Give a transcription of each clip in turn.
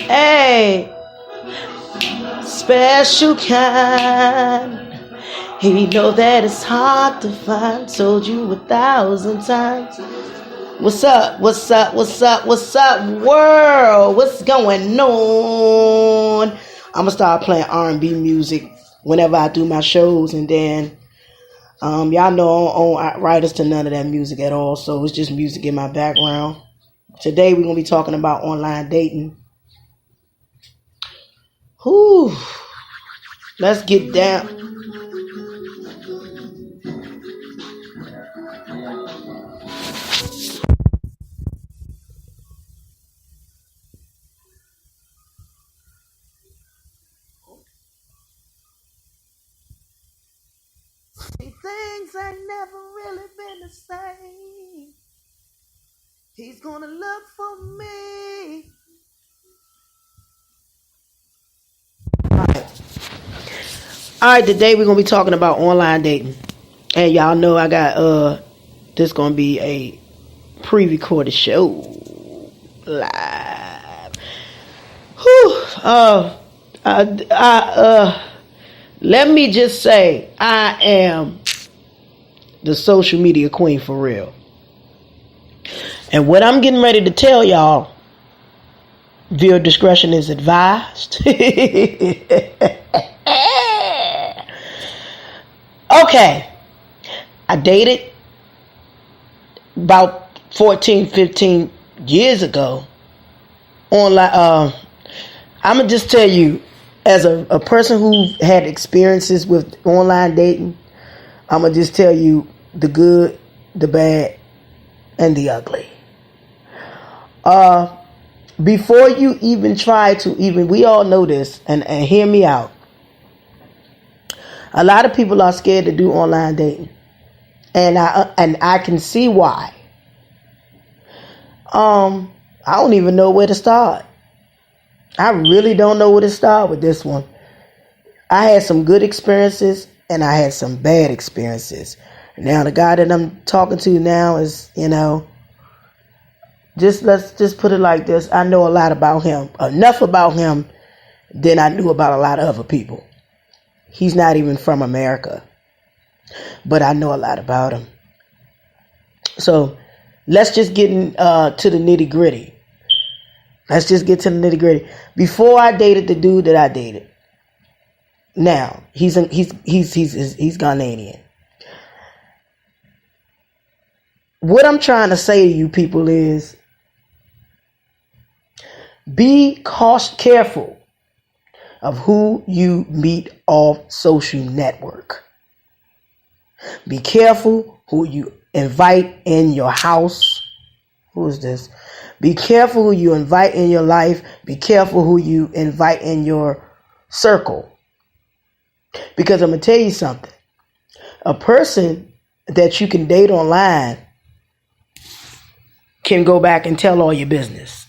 Hey, special kind. He know that it's hard to find. Told you 1,000 times. What's up? What's up? What's up? What's up, world? What's going on? I'm gonna start playing R&B music whenever I do my shows, and then y'all know I don't own writers to none of that music at all, so it's just music in my background. Today we're gonna be talking about online dating. Whew. Let's get down. See, things ain't never really been the same. He's gonna look for me. Alright, today we're gonna be talking about online dating. And y'all know I got this gonna be a pre-recorded show live. Whew. Let me just say I am the social media queen for real. And what I'm getting ready to tell y'all, viewer discretion is advised. Okay. I dated about 14, 15 years ago. Online. I'm going to just tell you, as a person who had experiences with online dating, I'm going to just tell you the good, the bad, and the ugly. Before you even try to we all know this, and hear me out. A lot of people are scared to do online dating. And I can see why. I don't even know where to start. I really don't know where to start with this one. I had some good experiences and I had some bad experiences. Now the guy that I'm talking to now is, let's just put it like this. I know a lot about him. Enough about him than I knew about a lot of other people. He's not even from America. But I know a lot about him. So let's just get to the nitty gritty. Let's just get to the nitty gritty. Before I dated the dude that I dated, now he's Ghanaian. What I'm trying to say to you people is, be careful of who you meet off social network. Be careful who you invite in your house. Who is this? Be careful who you invite in your life. Be careful who you invite in your circle. Because I'm going to tell you something. A person that you can date online can go back and tell all your business.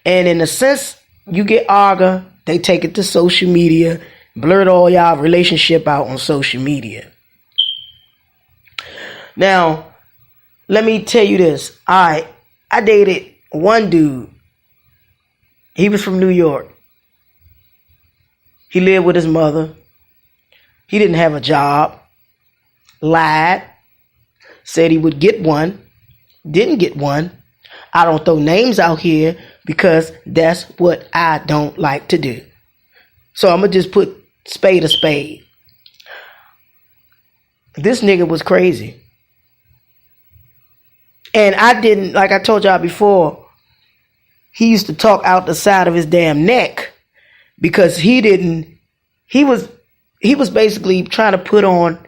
And in a sense, you get arga, they take it to social media, blurt all y'all relationship out on social media. Now, let me tell you this. I dated one dude. He was from New York. He lived with his mother. He didn't have a job. Lied. Said he would get one. Didn't get one. I don't throw names out here because that's what I don't like to do. So I'm going to just put spade a spade. This nigga was crazy. And I didn't, like I told y'all before, he used to talk out the side of his damn neck because he was basically trying to put on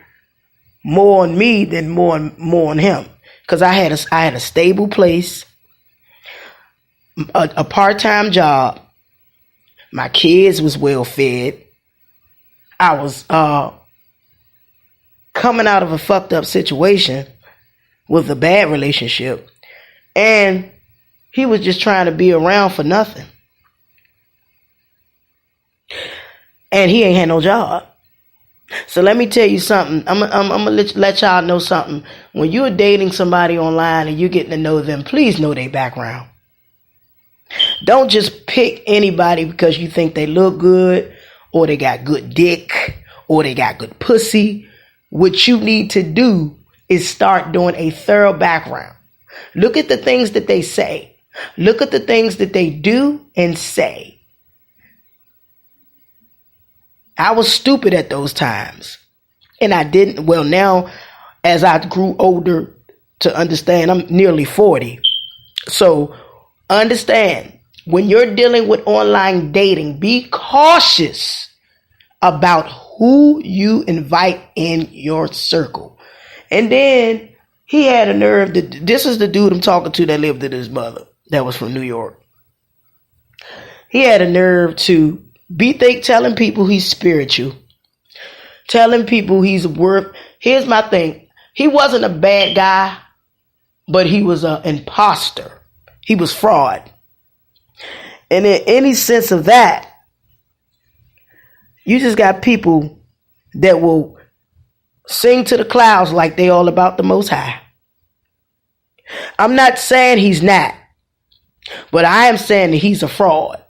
more on me than more on him. Because I had a stable place, a part-time job. My kids was well fed. I was coming out of a fucked up situation with a bad relationship, and he was just trying to be around for nothing. And he ain't had no job. So let me tell you something. I'm gonna let y'all know something. When you're dating somebody online and you're getting to know them, please know their background. Don't just pick anybody because you think they look good or they got good dick or they got good pussy. What you need to do is start doing a thorough background. Look at the things that they say. Look at the things that they do and say. I was stupid at those times. And I didn't. Well, now, as I grew older to understand, I'm nearly 40. So, understand, when you're dealing with online dating, be cautious about who you invite in your circle. And then he had a nerve. This is the dude I'm talking to that lived with his mother that was from New York. He had a nerve to be telling people he's spiritual. Telling people he's worth. Here's my thing. He wasn't a bad guy, but he was an imposter. He was fraud. And in any sense of that, you just got people that will sing to the clouds like they all about the Most High. I'm not saying he's not, but I am saying that he's a fraud.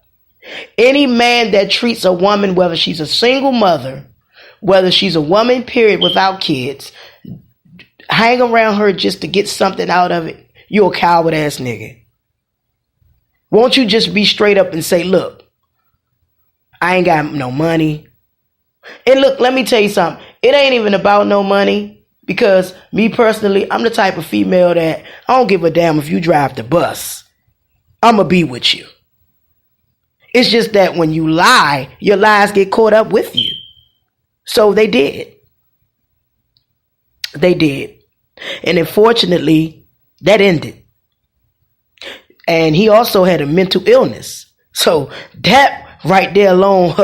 Any man that treats a woman, whether she's a single mother, whether she's a woman, period, without kids, hang around her just to get something out of it, you're a coward ass nigga. Won't you just be straight up and say, look, I ain't got no money. And look, let me tell you something. It ain't even about no money, because me personally, I'm the type of female that I don't give a damn if you drive the bus. I'm going to be with you. It's just that when you lie, your lies get caught up with you. So they did. They did. And unfortunately, that ended. And he also had a mental illness. So that right there alone,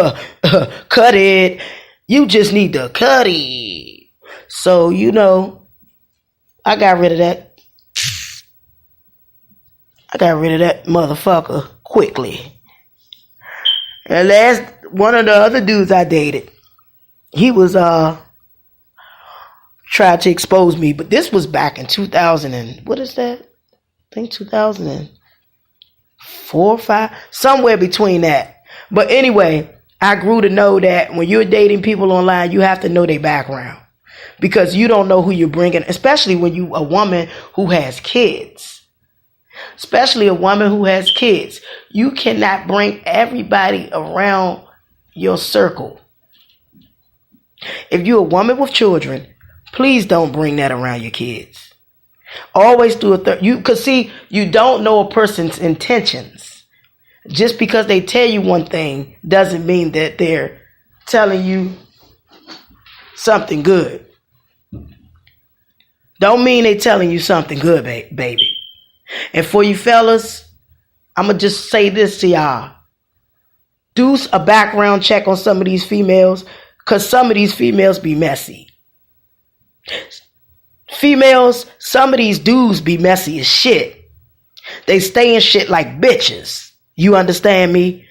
cut it. You just need to cut it. So, I got rid of that. I got rid of that motherfucker quickly. And last, one of the other dudes I dated, he was tried to expose me, but this was back in 2000 and what is that? I think 2004 or 5, somewhere between that. But anyway, I grew to know that when you're dating people online, you have to know their background, because you don't know who you're bringing, especially when you a woman who has kids. Especially a woman who has kids. You cannot bring everybody around your circle. If you're a woman with children, please don't bring that around your kids. Always do because see, you don't know a person's intentions. Just because they tell you one thing doesn't mean that they're telling you something good. Don't mean they're telling you something good, baby. And for you fellas, I'm going to just say this to y'all. Do a background check on some of these females, because some of these females be messy. Females, some of these dudes be messy as shit. They stay in shit like bitches. You understand me?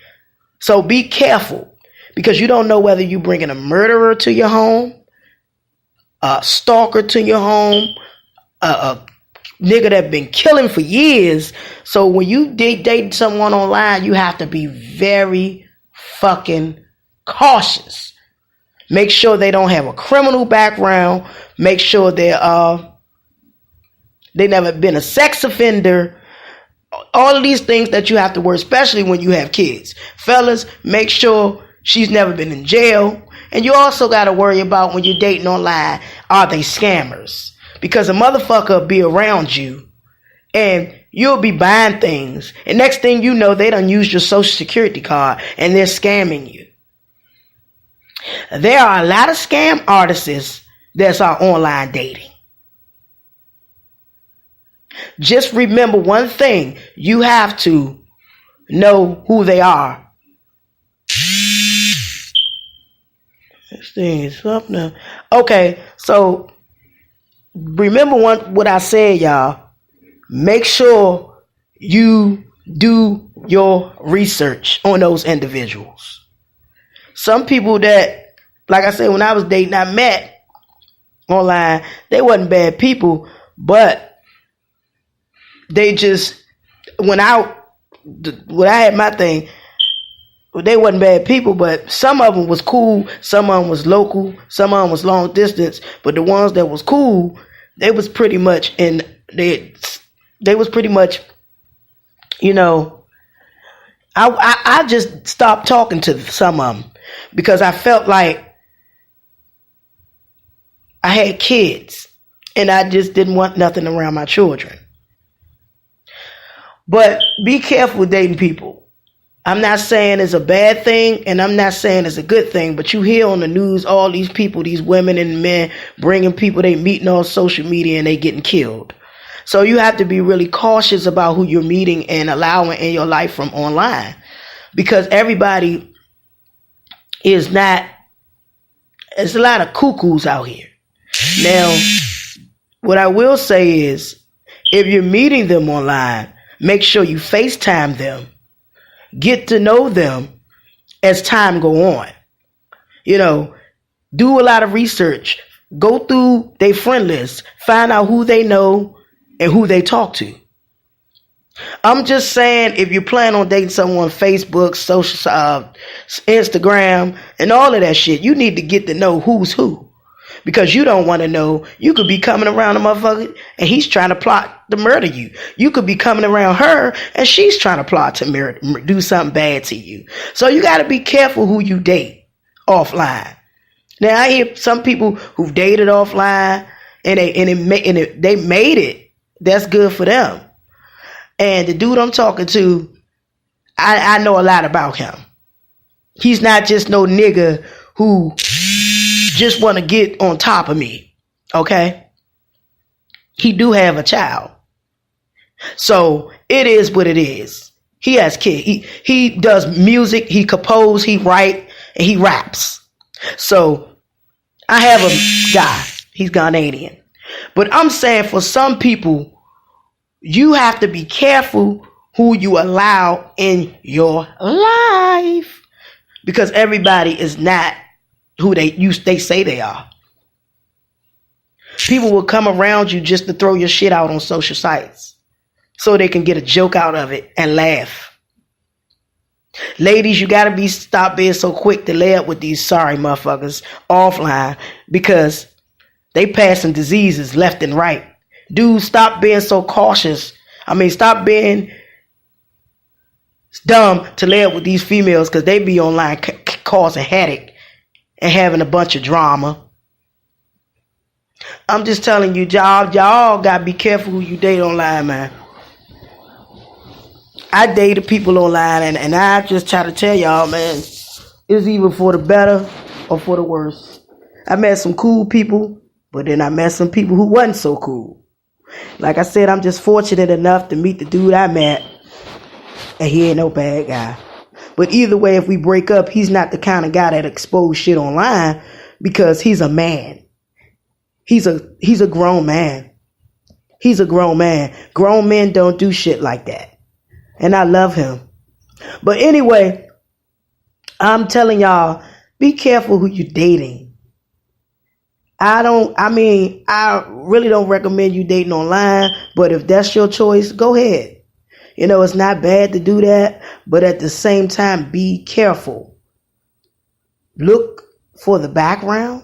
So be careful, because you don't know whether you bringing a murderer to your home, a stalker to your home, a nigga that been killing for years. So when you date someone online, you have to be very fucking cautious. Make sure they don't have a criminal background. Make sure they never been a sex offender. All of these things that you have to worry, especially when you have kids. Fellas, make sure she's never been in jail. And you also got to worry about, when you're dating online, are they scammers? Because a motherfucker will be around you and you'll be buying things. And next thing you know, they done used your social security card and they're scamming you. There are a lot of scam artists that's on online dating. Just remember one thing. You have to know who they are. This thing is up now. Okay, so remember what I said, y'all. Make sure you do your research on those individuals. Some people that, like I said, when I was dating, I met online, they wasn't bad people, but they just went out when I had my thing, they wasn't bad people, but some of them was cool, some of them was local, some of them was long distance. But the ones that was cool, they was pretty much they was pretty much, you know. I just stopped talking to some of them because I felt like I had kids and I just didn't want nothing around my children. But be careful dating people. I'm not saying it's a bad thing and I'm not saying it's a good thing, but you hear on the news all these people, these women and men bringing people they meeting on social media and they getting killed. So you have to be really cautious about who you're meeting and allowing in your life from online, because everybody is not, there's a lot of cuckoos out here. Now, what I will say is, if you're meeting them online, make sure you FaceTime them. Get to know them as time go on. You know, do a lot of research. Go through their friend list. Find out who they know and who they talk to. I'm just saying, if you plan on dating someone, Facebook, social, Instagram, and all of that shit, you need to get to know who's who. Because you don't want to know, you could be coming around a motherfucker and he's trying to plot to murder you. You could be coming around her and she's trying to plot to do something bad to you. So you got to be careful who you date offline. Now I hear some people who've dated offline and they made it. That's good for them. And the dude I'm talking to, I know a lot about him. He's not just no nigga who just want to get on top of me. Okay? He do have a child. So it is what it is. He has kids. He does music, he compose, he write, and he raps. So I have a guy. He's Ghanaian. But I'm saying for some people, you have to be careful who you allow in your life, because everybody is not who they say they are. People will come around you just to throw your shit out on social sites so they can get a joke out of it and laugh. Ladies, you gotta stop being so quick to lay up with these sorry motherfuckers offline, because they passing diseases left and right. Dude, stop being so cautious. Stop being dumb to lay up with these females, because they be online causing headache and having a bunch of drama. I'm just telling you, y'all gotta be careful who you date online, man. I dated people online, and I just try to tell y'all, man, it's either for the better or for the worse. I met some cool people, but then I met some people who wasn't so cool. Like I said, I'm just fortunate enough to meet the dude I met, and he ain't no bad guy. But either way, if we break up, he's not the kind of guy that expose shit online, because he's a man. He's a grown man. He's a grown man. Grown men don't do shit like that. And I love him. But anyway, I'm telling y'all, be careful who you're dating. I really don't recommend you dating online, but if that's your choice, go ahead. You know, it's not bad to do that, but at the same time, be careful. Look for the background.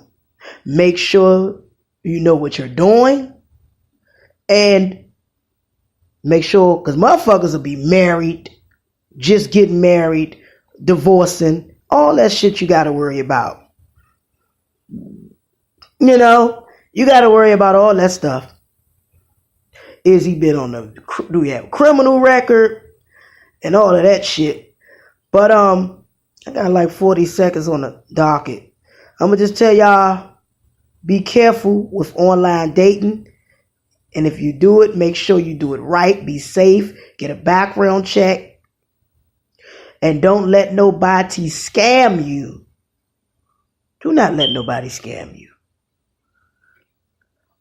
Make sure you know what you're doing. And make sure, because motherfuckers will be married, just getting married, divorcing, all that shit you got to worry about. You know, you got to worry about all that stuff. Is he been do we have a criminal record and all of that shit? But I got like 40 seconds on the docket. I'm going to just tell y'all, be careful with online dating. And if you do it, make sure you do it right. Be safe. Get a background check. And don't let nobody scam you. Do not let nobody scam you.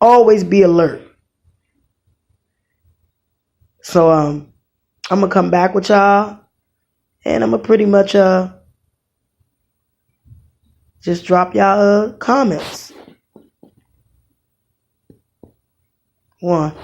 Always be alert. So I'm gonna come back with y'all, and I'm gonna pretty much just drop y'all comments. One.